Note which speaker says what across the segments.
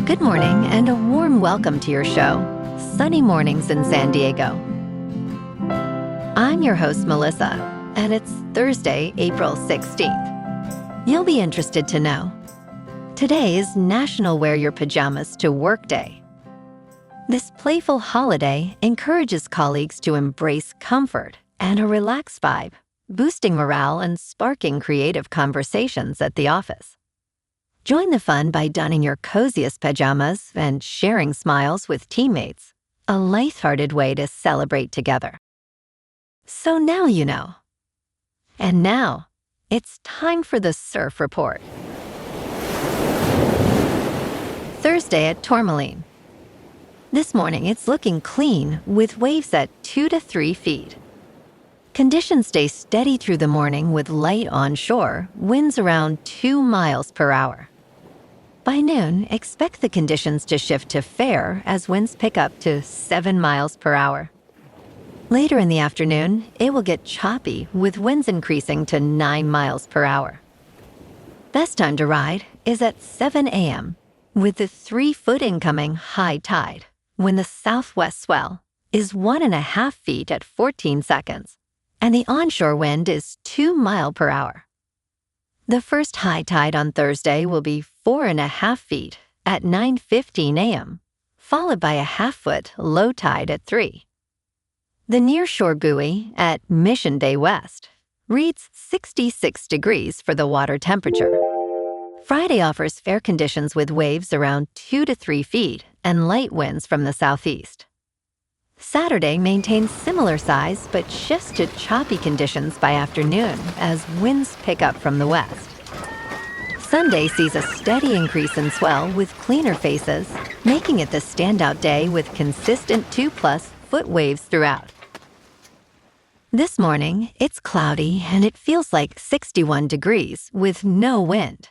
Speaker 1: Good morning and a warm welcome to your show, Sunny Mornings in San Diego. I'm your host, Melissa, and it's Thursday, April 16th. You'll be interested to know, today is National Wear Your Pajamas to Work Day. This playful holiday encourages colleagues to embrace comfort and a relaxed vibe, boosting morale and sparking creative conversations at the office. Join the fun by donning your coziest pajamas and sharing smiles with teammates, a lighthearted way to celebrate together. So now you know. And now, it's time for the Surf Report. Thursday at Tourmaline. This morning, it's looking clean with waves at 2 to 3 feet. Conditions stay steady through the morning with light onshore, winds around 2 miles per hour. By noon, expect the conditions to shift to fair as winds pick up to 7 miles per hour. Later in the afternoon, it will get choppy with winds increasing to 9 miles per hour. Best time to ride is at 7 a.m. with the 3-foot incoming high tide when the southwest swell is 1.5 feet at 14 seconds and the onshore wind is 2 miles per hour. The first high tide on Thursday will be 4.5 feet at 9:15 a.m., followed by a half-foot low tide at 3. The nearshore buoy at Mission Bay West reads 66 degrees for the water temperature. Friday offers fair conditions with waves around 2 to 3 feet and light winds from the southeast. Saturday maintains similar size but shifts to choppy conditions by afternoon as winds pick up from the west. Sunday sees a steady increase in swell with cleaner faces, making it the standout day with consistent 2+ foot waves throughout. This morning, it's cloudy and it feels like 61 degrees with no wind.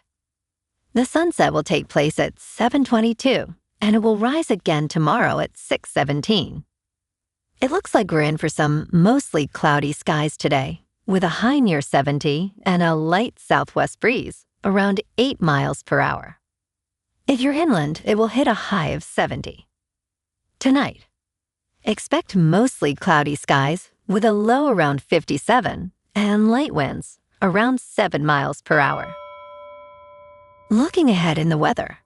Speaker 1: The sunset will take place at 7:22 and it will rise again tomorrow at 6:17. It looks like we're in for some mostly cloudy skies today, with a high near 70 and a light southwest breeze around 8 miles per hour. If you're inland, it will hit a high of 70. Tonight, expect mostly cloudy skies with a low around 57 and light winds around 7 miles per hour. Looking ahead in the weather.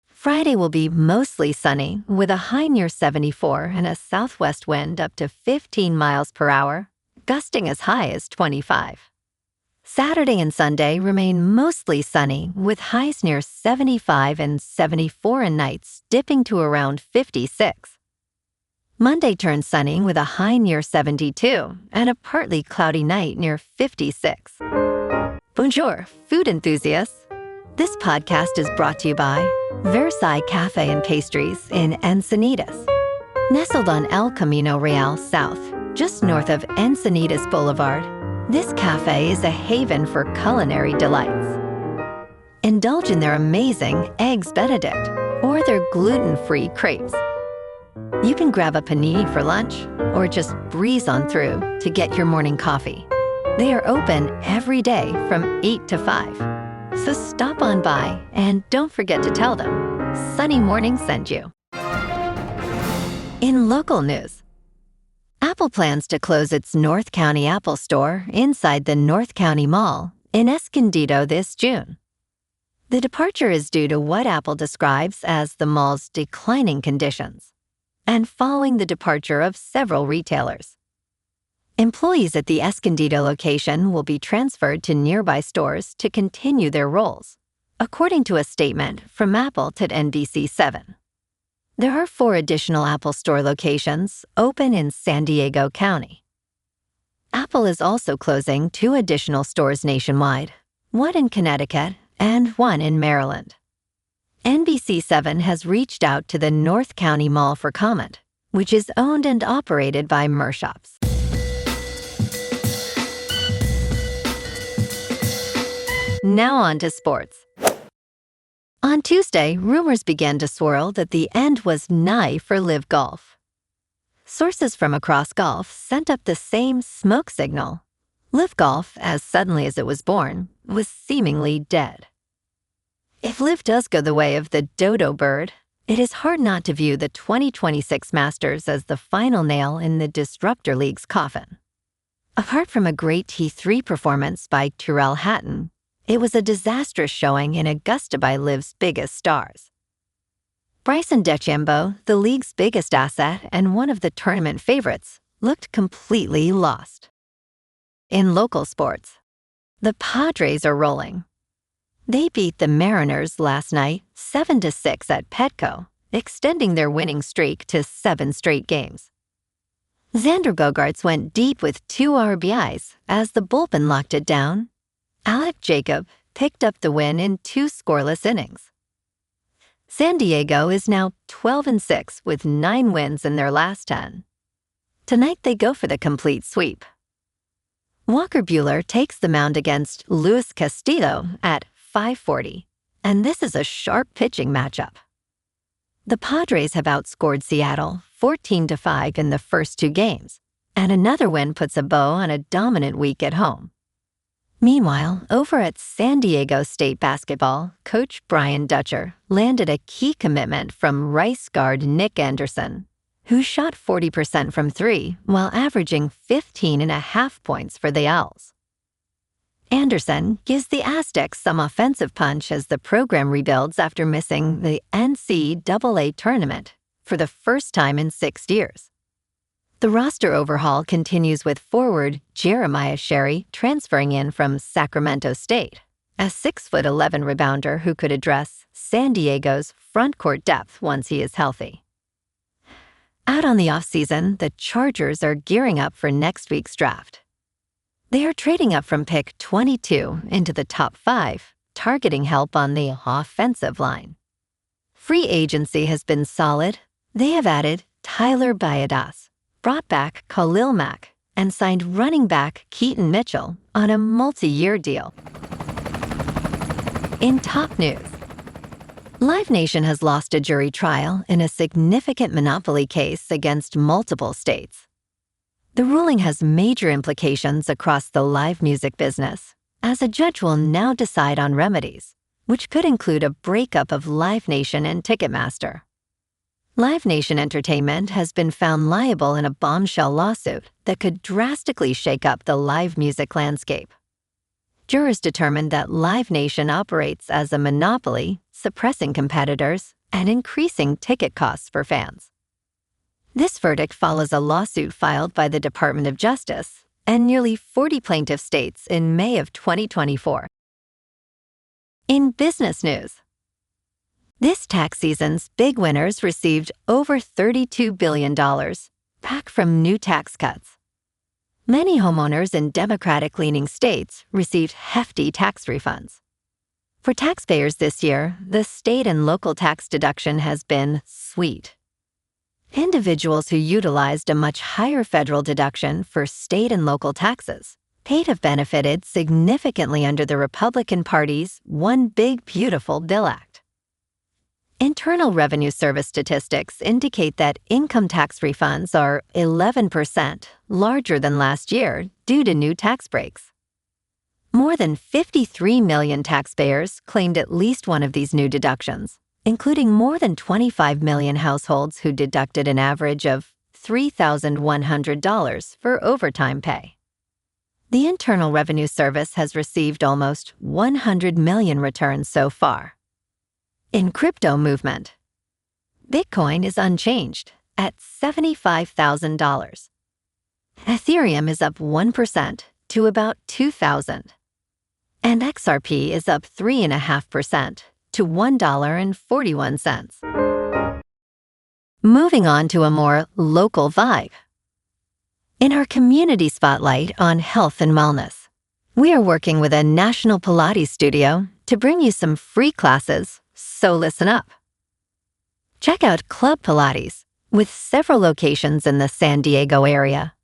Speaker 1: Friday will be mostly sunny with a high near 74 and a southwest wind up to 15 miles per hour, gusting as high as 25. Saturday and Sunday remain mostly sunny with highs near 75 and 74 and nights dipping to around 56. Monday turns sunny with a high near 72 and a partly cloudy night near 56. Bonjour, food enthusiasts. This podcast is brought to you by Versailles Cafe and Pastries in Encinitas. Nestled on El Camino Real South, just north of Encinitas Boulevard, this cafe is a haven for culinary delights. Indulge in their amazing Eggs Benedict or their gluten-free crepes. You can grab a panini for lunch or just breeze on through to get your morning coffee. They are open every day from 8 to 5. So stop on by and don't forget to tell them Sunny Morning sent you. In local news, Apple plans to close its North County Apple Store inside the North County Mall in Escondido this June. The departure is due to what Apple describes as the mall's declining conditions and following the departure of several retailers. Employees at the Escondido location will be transferred to nearby stores to continue their roles, according to a statement from Apple to NBC7. There are 4 additional Apple Store locations open in San Diego County. Apple is also closing 2 additional stores nationwide, one in Connecticut and one in Maryland. NBC7 has reached out to the North County Mall for comment, which is owned and operated by Mershops. Now on to sports. On Tuesday, rumors began to swirl that the end was nigh for LIV Golf. Sources from across golf sent up the same smoke signal. LIV Golf, as suddenly as it was born, was seemingly dead. If Liv does go the way of the dodo bird, it is hard not to view the 2026 Masters as the final nail in the Disruptor League's coffin. Apart from a great T3 performance by Tyrrell Hatton, it was a disastrous showing in Augusta by Liv's biggest stars. Bryson DeChambeau, the league's biggest asset and one of the tournament favorites, looked completely lost. In local sports, the Padres are rolling. They beat the Mariners last night 7-6 at Petco, extending their winning streak to 7 straight games. Xander Bogaerts went deep with 2 RBIs as the bullpen locked it down. Alek picked up the win in 2 scoreless innings. San Diego is now 12-6 with 9 wins in their last 10. Tonight they go for the complete sweep. Walker Buehler takes the mound against Luis Castillo at 5:40, and this is a sharp pitching matchup. The Padres have outscored Seattle 14-5 in the first 2 games, and another win puts a bow on a dominant week at home. Meanwhile, over at San Diego State basketball, Coach Brian Dutcher landed a key commitment from Rice guard Nick Anderson, who shot 40% from 3 while averaging 15.5 points for the Owls. Anderson gives the Aztecs some offensive punch as the program rebuilds after missing the NCAA tournament for the first time in 6 years. The roster overhaul continues with forward Jeremiah Sherry transferring in from Sacramento State, a 6'11" rebounder who could address San Diego's front court depth once he is healthy. Out on the offseason, the Chargers are gearing up for next week's draft. They are trading up from pick 22 into the top 5, targeting help on the offensive line. Free agency has been solid. They have added Tyler Biadasz, brought back Khalil Mack, and signed running back Keaton Mitchell on a multi-year deal. In top news, Live Nation has lost a jury trial in a significant monopoly case against multiple states. The ruling has major implications across the live music business, as a judge will now decide on remedies, which could include a breakup of Live Nation and Ticketmaster. Live Nation Entertainment has been found liable in a bombshell lawsuit that could drastically shake up the live music landscape. Jurors determined that Live Nation operates as a monopoly, suppressing competitors and increasing ticket costs for fans. This verdict follows a lawsuit filed by the Department of Justice and nearly 40 plaintiff states in May of 2024. In business news, this tax season's big winners received over $32 billion back from new tax cuts. Many homeowners in Democratic-leaning states received hefty tax refunds. For taxpayers this year, the state and local tax deduction has been sweet. Individuals who utilized a much higher federal deduction for state and local taxes have benefited significantly under the Republican Party's One Big Beautiful Bill Act. Internal Revenue Service statistics indicate that income tax refunds are 11% larger than last year due to new tax breaks. More than 53 million taxpayers claimed at least one of these new deductions, including more than 25 million households who deducted an average of $3,100 for overtime pay. The Internal Revenue Service has received almost 100 million returns so far. In crypto movement, Bitcoin is unchanged at $75,000. Ethereum is up 1% to about $2,000. And XRP is up 3.5% to $1.41. Moving on to a more local vibe. In our community spotlight on health and wellness, we are working with a national Pilates studio to bring you some free classes, so listen up. Check out Club Pilates, with several locations in the San Diego area.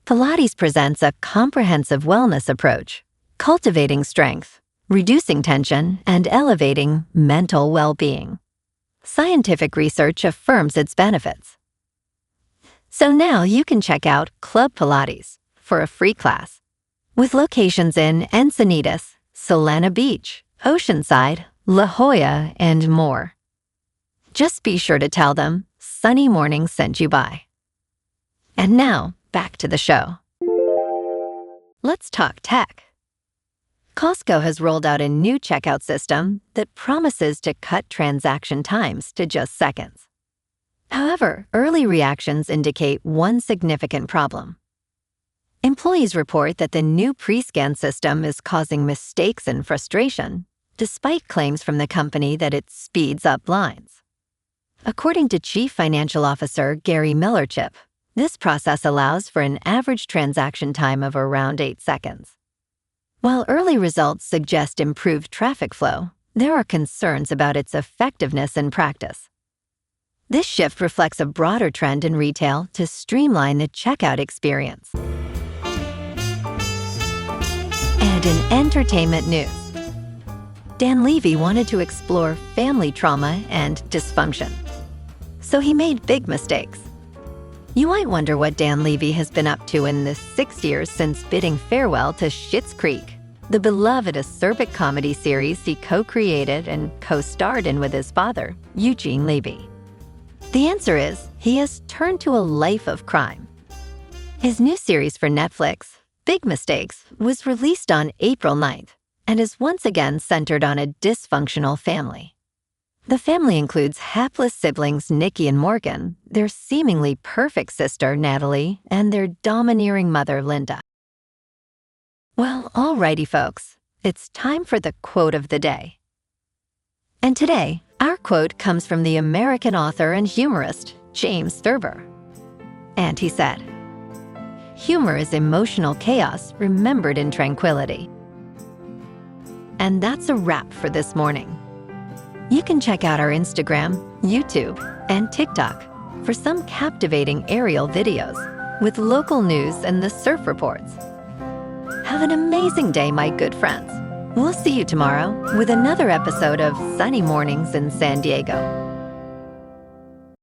Speaker 1: Pilates presents a comprehensive wellness approach, cultivating strength, reducing tension, and elevating mental well-being. Scientific research affirms its benefits. So now you can check out Club Pilates for a free class, with locations in Encinitas, Solana Beach, Oceanside, La Jolla, and more. Just be sure to tell them Sunny Morning sent you by. And now, back to the show. Let's talk tech. Costco has rolled out a new checkout system that promises to cut transaction times to just seconds. However, early reactions indicate one significant problem. Employees report that the new pre-scan system is causing mistakes and frustration, despite claims from the company that it speeds up lines. According to Chief Financial Officer Gary Millerchip, this process allows for an average transaction time of around 8 seconds. While early results suggest improved traffic flow, there are concerns about its effectiveness in practice. This shift reflects a broader trend in retail to streamline the checkout experience. And in entertainment news, Dan Levy wanted to explore family trauma and dysfunction. So he made big mistakes. You might wonder what Dan Levy has been up to in the 6 years since bidding farewell to Schitt's Creek, the beloved acerbic comedy series he co-created and co-starred in with his father, Eugene Levy. The answer is he has turned to a life of crime. His new series for Netflix, Big Mistakes, was released on April 9th and is once again centered on a dysfunctional family. The family includes hapless siblings Nikki and Morgan, their seemingly perfect sister Natalie, and their domineering mother Linda. Well, alrighty folks, it's time for the quote of the day. And today, our quote comes from the American author and humorist James Thurber. And he said, "Humor is emotional chaos remembered in tranquility." And that's a wrap for this morning. You can check out our Instagram, YouTube, and TikTok for some captivating aerial videos with local news and the surf reports. Have an amazing day, my good friends. We'll see you tomorrow with another episode of Sunny Mornings in San Diego.